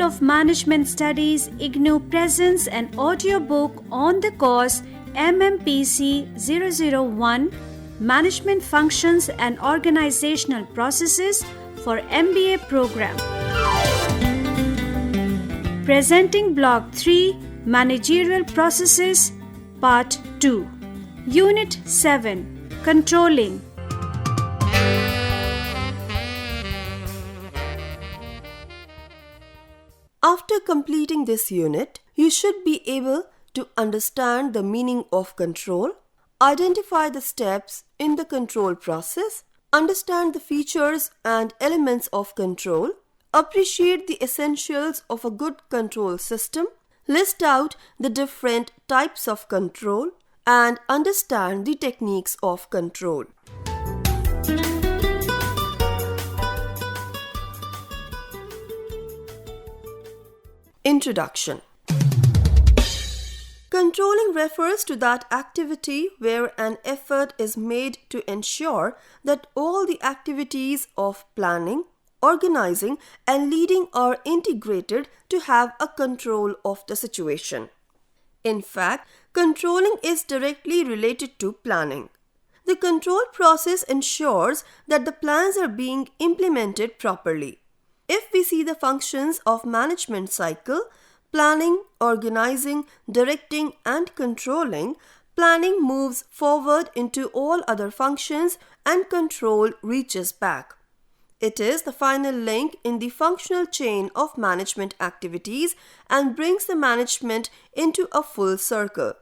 of Management Studies, IGNOU presents an audiobook on the course MMPC-001 Management Functions and Organizational Processes for MBA program. Presenting Block 3 Managerial Processes Part 2 Unit-7 Controlling. After completing this unit, you should be able to understand the meaning of control, identify the steps in the control process, understand the features and elements of control, appreciate the essentials of a good control system, list out the different types of control, and understand the techniques of control. Introduction. Controlling refers to that activity where an effort is made to ensure that all the activities of planning, organizing, and leading are integrated to have a control of the situation. In fact, controlling is directly related to planning. The control process ensures that the plans are being implemented properly. If we see the functions of management cycle, planning, organizing, directing, and controlling, planning moves forward into all other functions and control reaches back. It is the final link in the functional chain of management activities and brings the management into a full circle.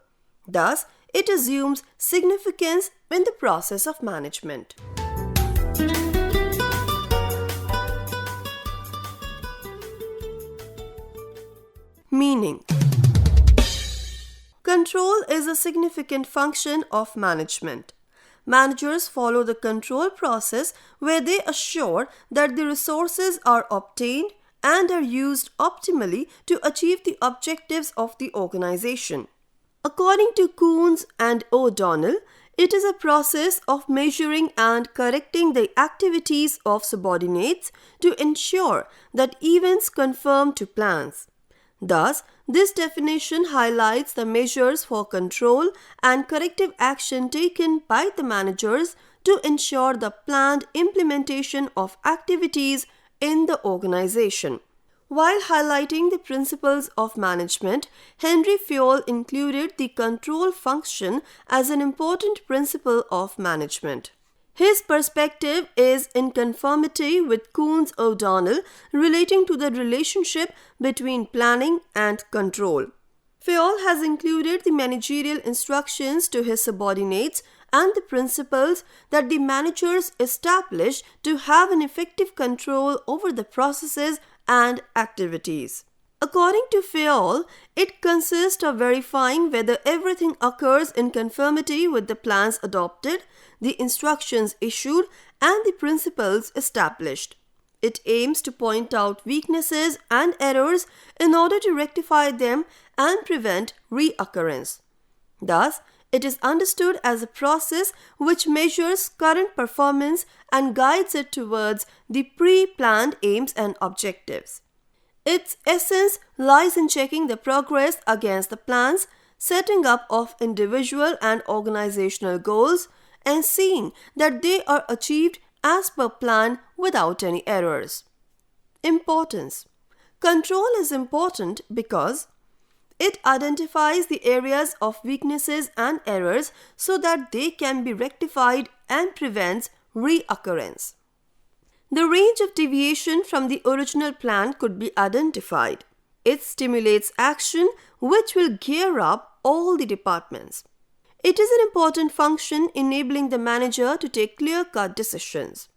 Thus, it assumes significance in the process of management. Meaning. Control is a significant function of management. Managers follow the control process where they assure that the resources are obtained and are used optimally to achieve the objectives of the organization. According to Coons and O'Donnell, it is a process of measuring and correcting the activities of subordinates to ensure that events conform to plans. Thus, this definition highlights the measures for control and corrective action taken by the managers to ensure the planned implementation of activities in the organization. While highlighting the principles of management, Henry Fayol included the control function as an important principle of management. His perspective is in conformity with Coons-O'Donnell relating to the relationship between planning and control. Fayol has included the managerial instructions to his subordinates and the principles that the managers establish to have an effective control over the processes and activities. According to Fayol, it consists of verifying whether everything occurs in conformity with the plans adopted, the instructions issued, and the principles established. It aims to point out weaknesses and errors in order to rectify them and prevent reoccurrence. Thus, it is understood as a process which measures current performance and guides it towards the pre-planned aims and objectives. Its essence lies in checking the progress against the plans, setting up of individual and organizational goals, and seeing that they are achieved as per plan without any errors. Importance. Control is important because it identifies the areas of weaknesses and errors so that they can be rectified and prevents reoccurrence. The range of deviation from the original plan could be identified. It stimulates action which will gear up all the departments. It is an important function enabling the manager to take clear-cut decisions.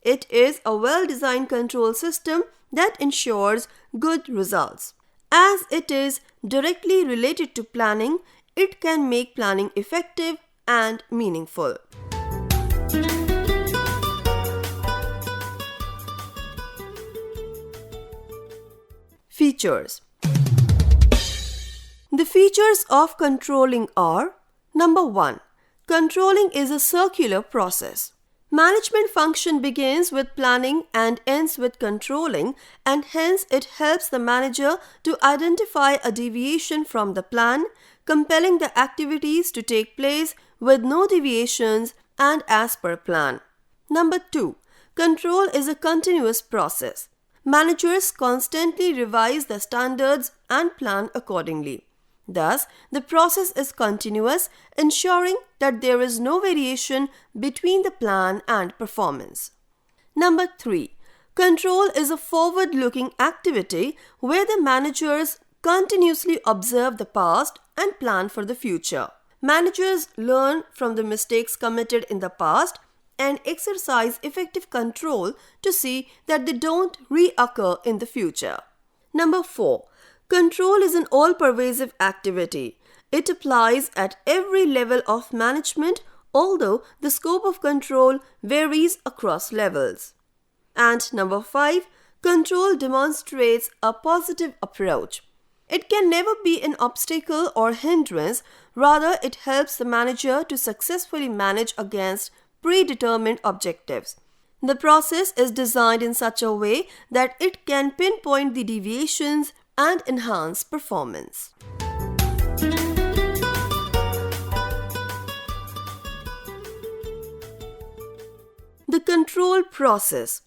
It is a well-designed control system that ensures good results. As it is directly related to planning, it can make planning effective and meaningful. Features. The features of controlling are: Number 1. Controlling is a circular process. Management function begins with planning and ends with controlling, and hence it helps the manager to identify a deviation from the plan, compelling the activities to take place with no deviations and as per plan. Number 2. Control is a continuous process. Managers constantly revise the standards and plan accordingly. Thus, the process is continuous, ensuring that there is no variation between the plan and performance. Number 3. Control is a forward-looking activity where the managers continuously observe the past and plan for the future. Managers learn from the mistakes committed in the past and exercise effective control to see that they don't reoccur in the future. Number 4. Control is an all-pervasive activity. It applies at every level of management, although the scope of control varies across levels. And number 5. Control demonstrates a positive approach. It can never be an obstacle or hindrance, rather it helps the manager to successfully manage against predetermined objectives. The process is designed in such a way that it can pinpoint the deviations and enhance performance. The control process.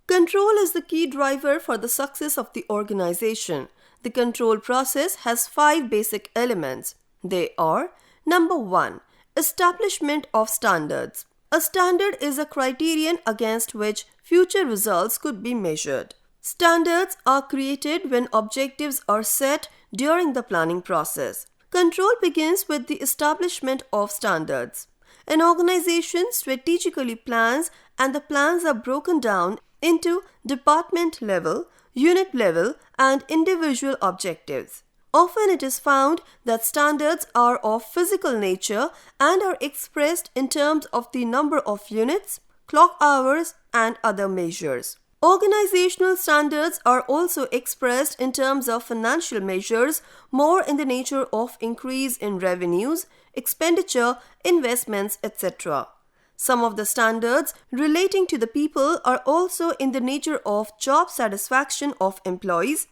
Control is the key driver for the success of the organization. The control process has 5 basic elements. They are: Number 1. Establishment of standards. A standard is a criterion against which future results could be measured. Standards are created when objectives are set during the planning process. Control begins with the establishment of standards. An organization strategically plans, and the plans are broken down into department level, unit level, and individual objectives. Often it is found that standards are of physical nature and are expressed in terms of the number of units, clock hours, and other measures. Organizational standards are also expressed in terms of financial measures, more in the nature of increase in revenues, expenditure, investments, etc. Some of the standards relating to the people are also in the nature of job satisfaction of employees,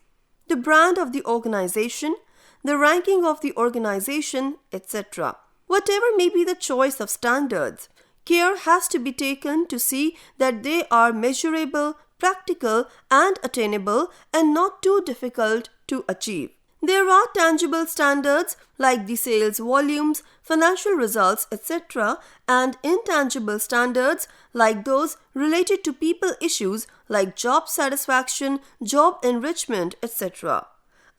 the brand of the organization, the ranking of the organization, etc. Whatever may be the choice of standards, care has to be taken to see that they are measurable, practical, and attainable, and not too difficult to achieve. There are tangible standards like the sales volumes, financial results, etc., and intangible standards like those related to people issues like job satisfaction, job enrichment, etc.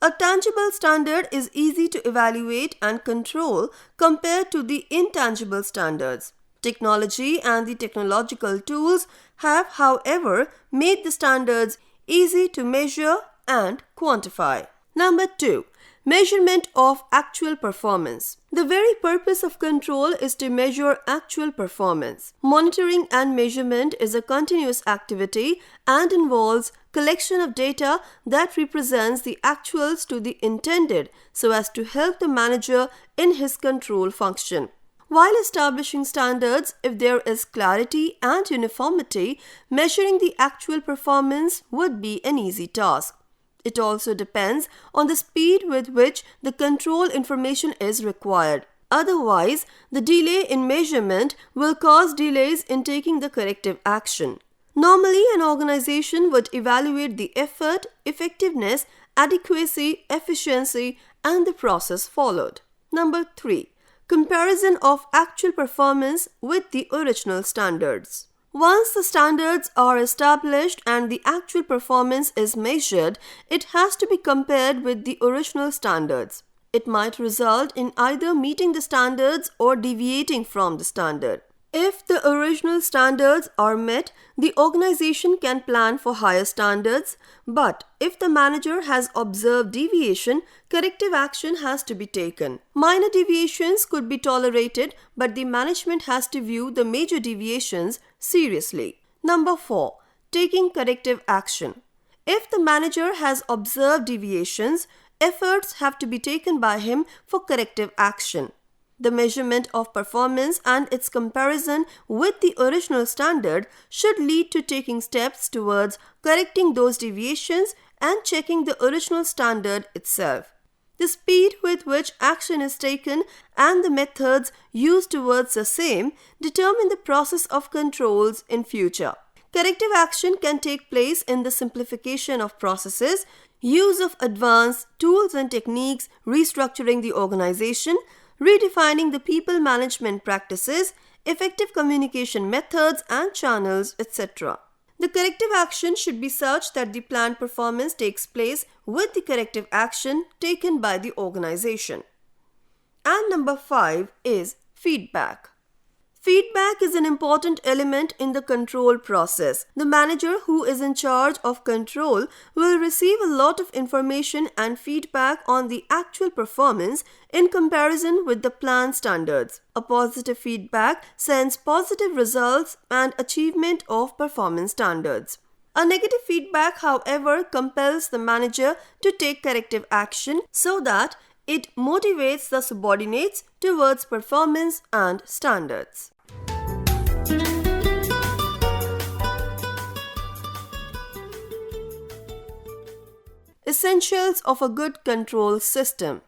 A tangible standard is easy to evaluate and control compared to the intangible standards. Technology and the technological tools have, however, made the standards easy to measure and quantify. Number 2. Measurement of actual performance. The very purpose of control is to measure actual performance. Monitoring and measurement is a continuous activity and involves collection of data that represents the actuals to the intended so as to help the manager in his control function. While establishing standards, if there is clarity and uniformity, measuring the actual performance would be an easy task. It also depends on the speed with which the control information is required. Otherwise, the delay in measurement will cause delays in taking the corrective action. Normally, an organization would evaluate the effort, effectiveness, adequacy, efficiency, and the process followed. Number 3. Comparison of actual performance with the original standards. Once the standards are established and the actual performance is measured, it has to be compared with the original standards. It might result in either meeting the standards or deviating from the standard. If the original standards are met, the organization can plan for higher standards, but if the manager has observed deviation, corrective action has to be taken. Minor deviations could be tolerated, but the management has to view the major deviations seriously. Number 4. Taking corrective action. If the manager has observed deviations, efforts have to be taken by him for corrective action. The measurement of performance and its comparison with the original standard should lead to taking steps towards correcting those deviations and checking the original standard itself. The speed with which action is taken and the methods used towards the same determine the process of controls in future. Corrective action can take place in the simplification of processes, use of advanced tools and techniques, restructuring the organization, redefining the people management practices, effective communication methods and channels, etc. The corrective action should be such that the planned performance takes place with the corrective action taken by the organization. And number 5 is feedback. Feedback is an important element in the control process. The manager who is in charge of control will receive a lot of information and feedback on the actual performance in comparison with the planned standards. A positive feedback sends positive results and achievement of performance standards. A negative feedback, however, compels the manager to take corrective action so that it motivates the subordinates towards performance and standards. Essentials of a good control system.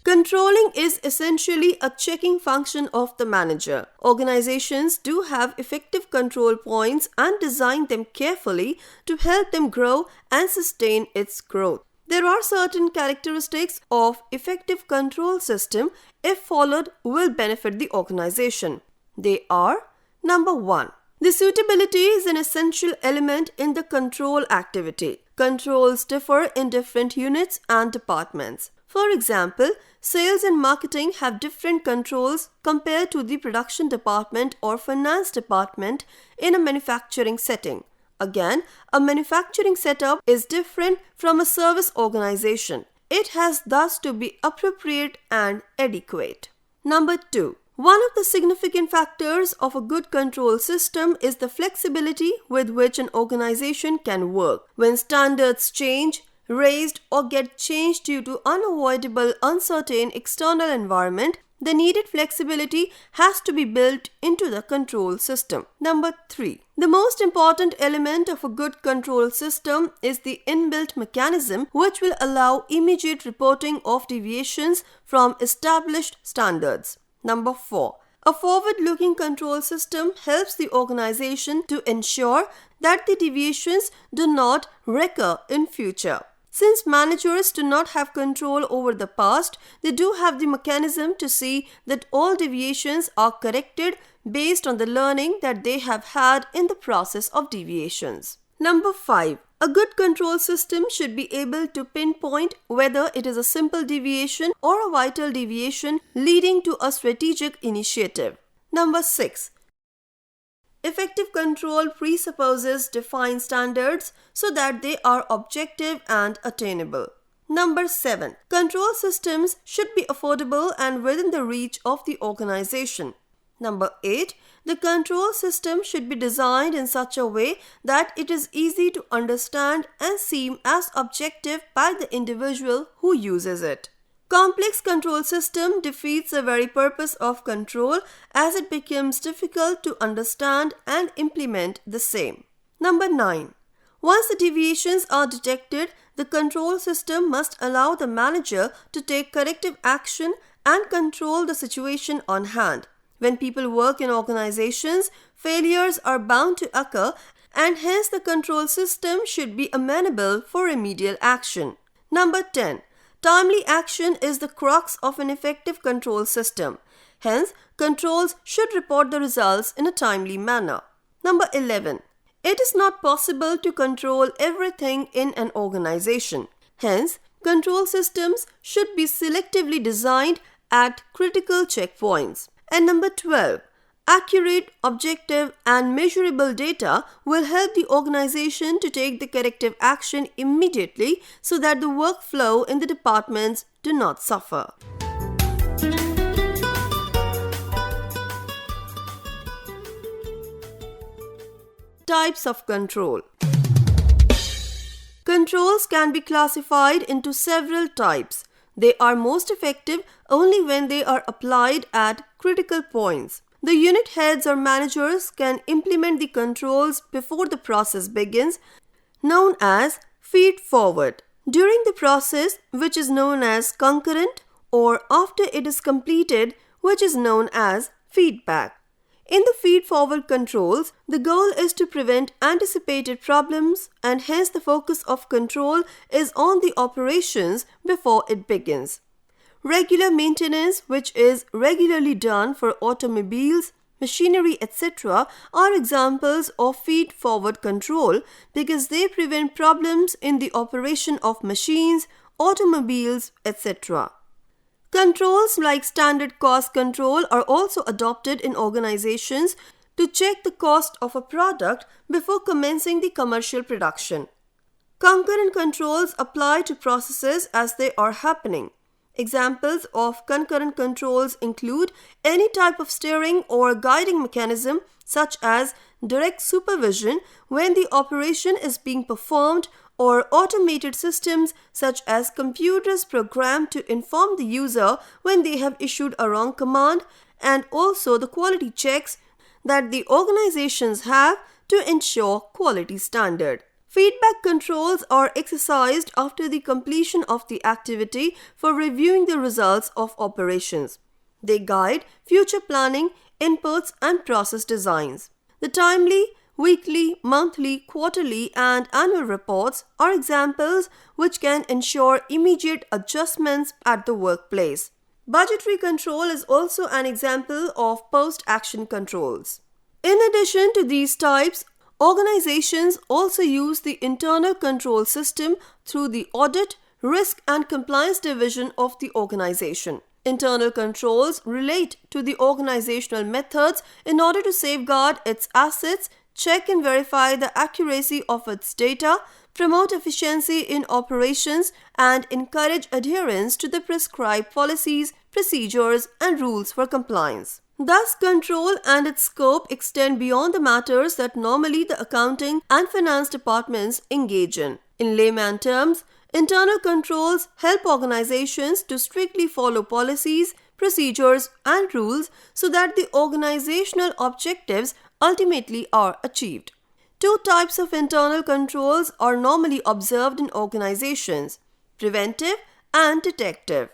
Controlling is essentially a checking function of the manager. Organizations do have effective control points and design them carefully to help them grow and sustain its growth. There are certain characteristics of effective control system, if followed, will benefit the organization. They are: number 1. The suitability is an essential element in the control activity. Controls differ in different units and departments. For example, sales and marketing have different controls compared to the production department or finance department in a manufacturing setting. Again, a manufacturing setup is different from a service organization. It has thus to be appropriate and adequate. Number 2. One of the significant factors of a good control system is the flexibility with which an organization can work. When standards change, raised or get changed due to unavoidable uncertain external environment, the needed flexibility has to be built into the control system. Number 3. The most important element of a good control system is the inbuilt mechanism which will allow immediate reporting of deviations from established standards. Number 4. A forward-looking control system helps the organization to ensure that the deviations do not recur in future. Since managers do not have control over the past, they do have the mechanism to see that all deviations are corrected based on the learning that they have had in the process of deviations. Number 5. A good control system should be able to pinpoint whether it is a simple deviation or a vital deviation leading to a strategic initiative. Number 6. Effective control presupposes defined standards so that they are objective and attainable. Number 7. Control systems should be affordable and within the reach of the organization. Number 8. The control system should be designed in such a way that it is easy to understand and seem as objective by the individual who uses it. Complex control system defeats the very purpose of control as it becomes difficult to understand and implement the same. Number 9. Once the deviations are detected, the control system must allow the manager to take corrective action and control the situation on hand. When people work in organizations, failures are bound to occur and hence the control system should be amenable for remedial action. Number 10. Timely action is the crux of an effective control system. Hence, controls should report the results in a timely manner. Number 11. It is not possible to control everything in an organization. Hence, control systems should be selectively designed at critical checkpoints. And number 12. Accurate, objective and measurable data will help the organization to take the corrective action immediately so that the workflow in the departments do not suffer. Types of control. Controls can be classified into several types. They are most effective only when they are applied at critical points. The unit heads or managers can implement the controls before the process begins, known as feed forward, during the process, which is known as concurrent, or after it is completed, which is known as feedback. In the feed-forward controls, the goal is to prevent anticipated problems, and hence the focus of control is on the operations before it begins. Regular maintenance, which is regularly done for automobiles, machinery, etc., are examples of feed-forward control because they prevent problems in the operation of machines, automobiles, etc. Controls like standard cost control are also adopted in organizations to check the cost of a product before commencing the commercial production. Concurrent controls apply to processes as they are happening. Examples of concurrent controls include any type of steering or guiding mechanism such as direct supervision when the operation is being performed, or automated systems such as computers programmed to inform the user when they have issued a wrong command, and also the quality checks that the organizations have to ensure quality standard. Feedback controls are exercised after the completion of the activity for reviewing the results of operations. They guide future planning, inputs, and process designs. The timely, weekly, monthly, quarterly, and annual reports are examples which can ensure immediate adjustments at the workplace. Budgetary control is also an example of post-action controls. In addition to these types, organizations also use the internal control system through the audit, risk, and compliance division of the organization. Internal controls relate to the organizational methods in order to safeguard its assets, check and verify the accuracy of its data, promote efficiency in operations, and encourage adherence to the prescribed policies, procedures, and rules for compliance. Thus, control and its scope extend beyond the matters that normally the accounting and finance departments engage in. In layman terms, internal controls help organizations to strictly follow policies, procedures, and rules so that the organizational objectives ultimately are achieved. Two types of internal controls are normally observed in organizations: preventive and detective.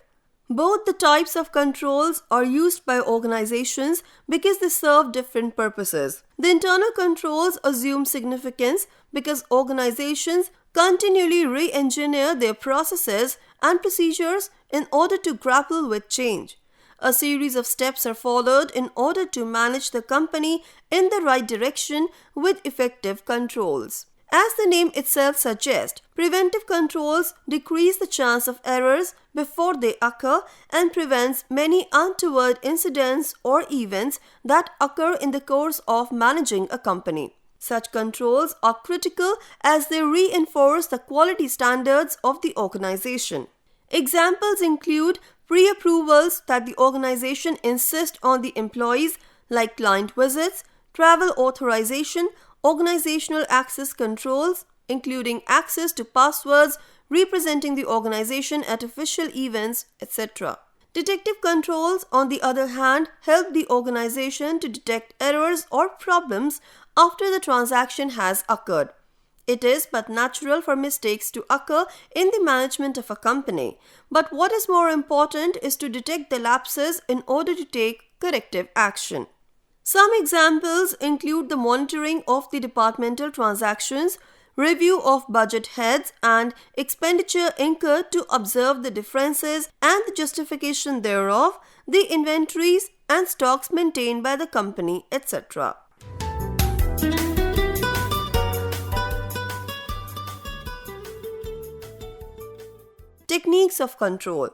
Both the types of controls are used by organizations because they serve different purposes. The internal controls assume significance because organizations continually re-engineer their processes and procedures in order to grapple with change. A series of steps are followed in order to manage the company in the right direction with effective controls. As the name itself suggests, preventive controls decrease the chance of errors before they occur and prevents many untoward incidents or events that occur in the course of managing a company. Such controls are critical as they reinforce the quality standards of the organization. Examples include pre-approvals that the organization insists on the employees, like client visits, travel authorization, organizational access controls, including access to passwords representing the organization at official events, etc. Detective controls, on the other hand, help the organization to detect errors or problems after the transaction has occurred. It is but natural for mistakes to occur in the management of a company, but what is more important is to detect the lapses in order to take corrective action. Some examples include the monitoring of the departmental transactions, review of budget heads, and expenditure incurred to observe the differences and the justification thereof, the inventories and stocks maintained by the company, etc. Techniques of control.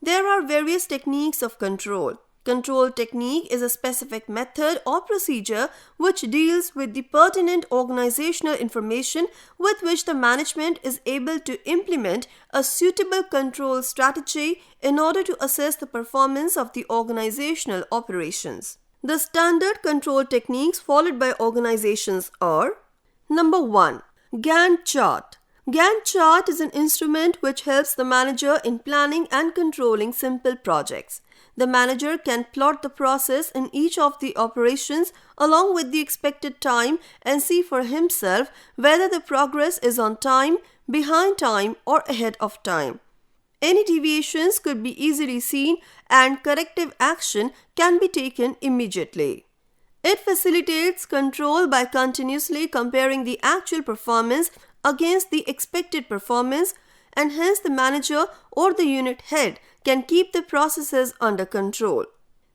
There are various techniques of control. Control technique is a specific method or procedure which deals with the pertinent organizational information with which the management is able to implement a suitable control strategy in order to assess the performance of the organizational operations. The standard control techniques followed by organizations are: Number 1. Gantt chart. Gantt chart is an instrument which helps the manager in planning and controlling simple projects. The manager can plot the process in each of the operations along with the expected time and see for himself whether the progress is on time, behind time, or ahead of time. Any deviations could be easily seen and corrective action can be taken immediately. It facilitates control by continuously comparing the actual performance against the expected performance, and hence the manager or the unit head can keep the processes under control.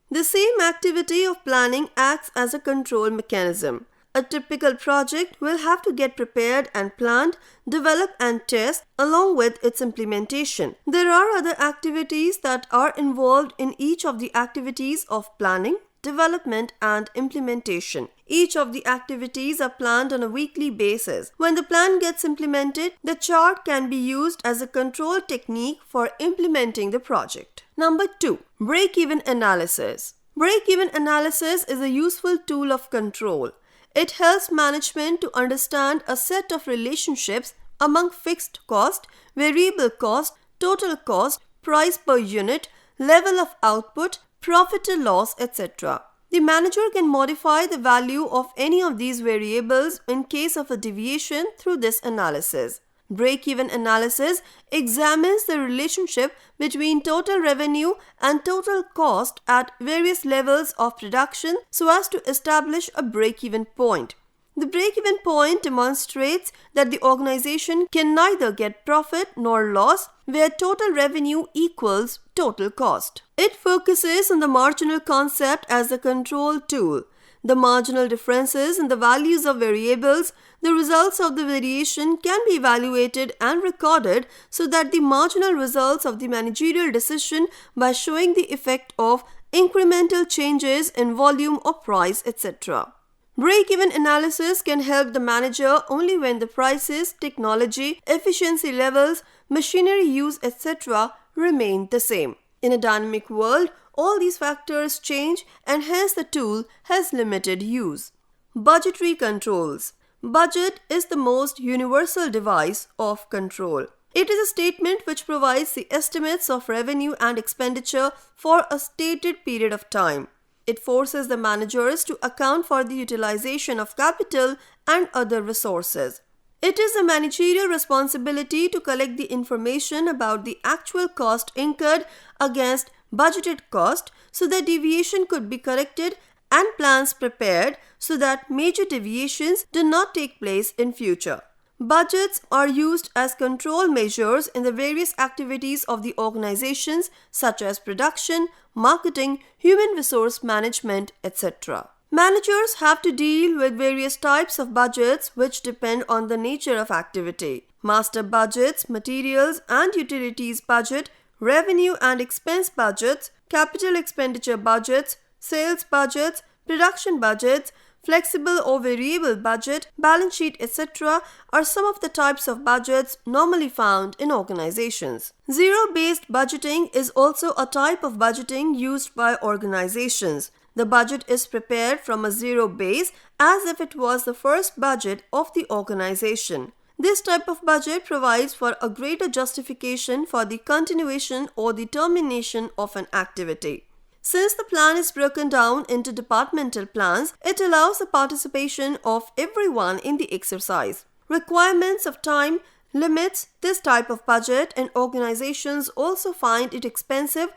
The same activity of planning acts as a control mechanism. A typical project will have to get prepared and planned, develop and test along with its implementation. There are other activities that are involved in each of the activities of planning, development and implementation. Each of the activities are planned on a weekly basis. When the plan gets implemented, the chart can be used as a control technique for implementing the project. Number 2. Break-even analysis. Break-even analysis is a useful tool of control. It helps management to understand a set of relationships among fixed cost, variable cost, total cost, price per unit, level of output, profit or loss, etc. The manager can modify the value of any of these variables in case of a deviation through this analysis. Break-even analysis examines the relationship between total revenue and total cost at various levels of production so as to establish a break-even point. The break-even point demonstrates that the organization can neither get profit nor loss where total revenue equals total cost. It focuses on the marginal concept as a control tool. The marginal differences in the values of variables, the results of the variation can be evaluated and recorded so that the marginal results of the managerial decision by showing the effect of incremental changes in volume or price, etc. Break-even analysis can help the manager only when the prices, technology, efficiency levels, machinery use, etc. remain the same. In a dynamic world, all these factors change and hence the tool has limited use. Budgetary controls. Budget is the most universal device of control. It is a statement which provides the estimates of revenue and expenditure for a stated period of time. It forces the managers to account for the utilization of capital and other resources. It is a managerial responsibility to collect the information about the actual cost incurred against budgeted cost so that deviation could be corrected and plans prepared so that major deviations do not take place in future. Budgets are used as control measures in the various activities of the organizations such as production, marketing, human resource management, etc. Managers have to deal with various types of budgets which depend on the nature of activity. Master budgets, materials and utilities budget, revenue and expense budgets, capital expenditure budgets, sales budgets, production budgets, flexible or variable budget, balance sheet, etc. are some of the types of budgets normally found in organizations. Zero-based budgeting is also a type of budgeting used by organizations. The budget is prepared from a zero base as if it was the first budget of the organization. This type of budget provides for a greater justification for the continuation or the termination of an activity. Since the plan is broken down into departmental plans, it allows the participation of everyone in the exercise. Requirements of time limits this type of budget, and organizations also find it expensive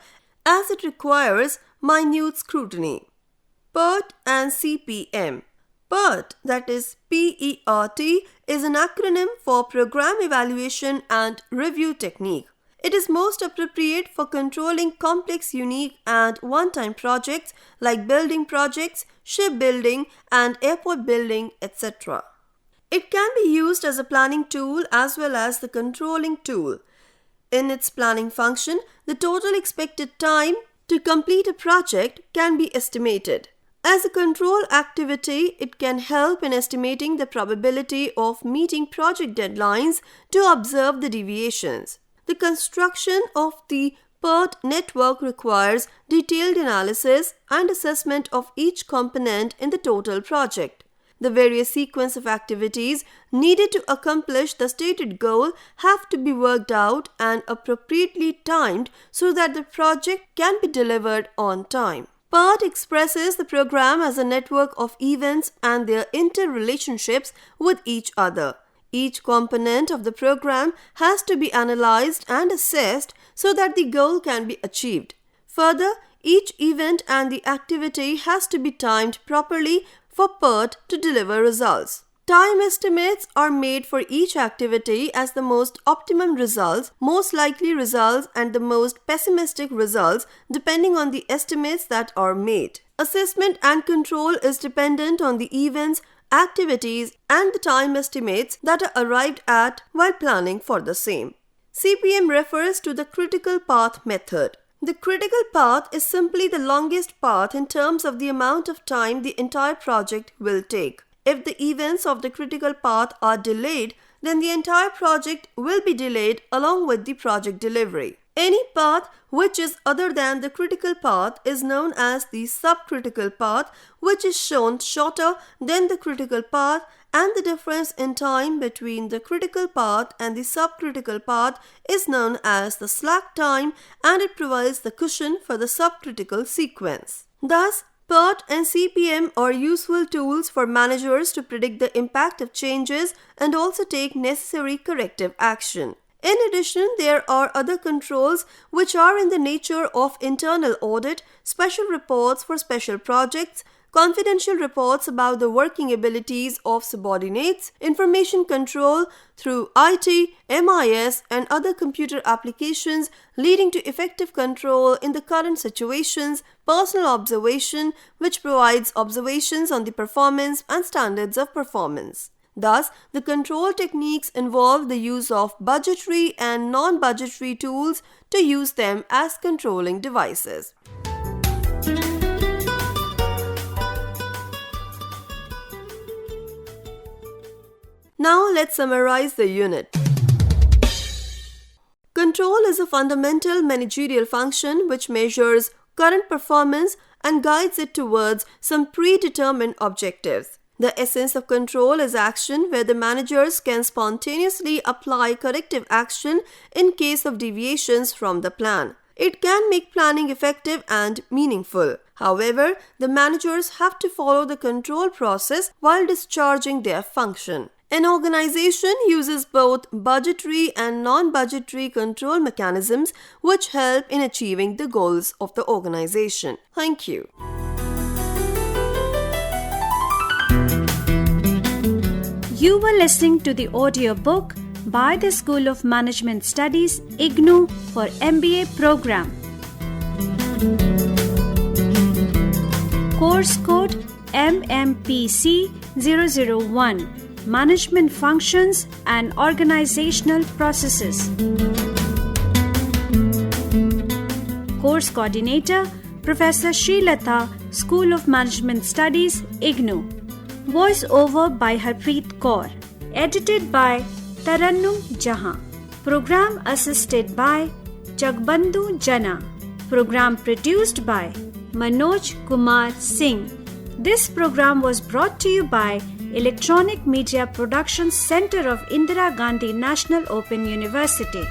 as it requires minute scrutiny. PERT and CPM. PERT, that is PERT, is an acronym for Program Evaluation and Review Technique. It is most appropriate for controlling complex, unique and one-time projects like building projects, shipbuilding and airport building, etc. It can be used as a planning tool as well as the controlling tool. In its planning function, the total expected time to complete a project can be estimated. As a control activity, it can help in estimating the probability of meeting project deadlines to observe the deviations. The construction of the PERT network requires detailed analysis and assessment of each component in the total project. The various sequence of activities needed to accomplish the stated goal have to be worked out and appropriately timed so that the project can be delivered on time. PERT expresses the program as a network of events and their interrelationships with each other. Each component of the program has to be analyzed and assessed so that the goal can be achieved. Further, each event and the activity has to be timed properly for PERT to deliver results. Time estimates are made for each activity as the most optimum results, most likely results, and the most pessimistic results depending on the estimates that are made. Assessment and control is dependent on the events, activities, and the time estimates that are arrived at while planning for the same. CPM refers to the critical path method. The critical path is simply the longest path in terms of the amount of time the entire project will take. If the events of the critical path are delayed, then the entire project will be delayed along with the project delivery. Any path which is other than the critical path is known as the subcritical path, which is shown shorter than the critical path, and the difference in time between the critical path and the subcritical path is known as the slack time, and it provides the cushion for the subcritical sequence. Thus, PERT and CPM are useful tools for managers to predict the impact of changes and also take necessary corrective action. In addition, there are other controls which are in the nature of internal audit, special reports for special projects, confidential reports about the working abilities of subordinates, information control through IT, MIS, and other computer applications leading to effective control in the current situations, personal observation, which provides observations on the performance and standards of performance. Thus, the control techniques involve the use of budgetary and non-budgetary tools to use them as controlling devices. Now let's summarize the unit. Control is a fundamental managerial function which measures current performance and guides it towards some predetermined objectives. The essence of control is action where the managers can spontaneously apply corrective action in case of deviations from the plan. It can make planning effective and meaningful. However, the managers have to follow the control process while discharging their function. An organization uses both budgetary and non-budgetary control mechanisms which help in achieving the goals of the organization. Thank you. You were listening to the audiobook by the School of Management Studies, IGNOU, for MBA program. Course code MMPC-001. Management Functions and Organizational Processes. Course Coordinator, Professor Srilata, School of Management Studies, IGNOU. Voice over by Harpreet Kaur. Edited by Tarannum Jahan. Program assisted by Jagbandhu Jana. Program produced by Manoj Kumar Singh. This program was brought to you by Electronic Media Production Center of Indira Gandhi National Open University.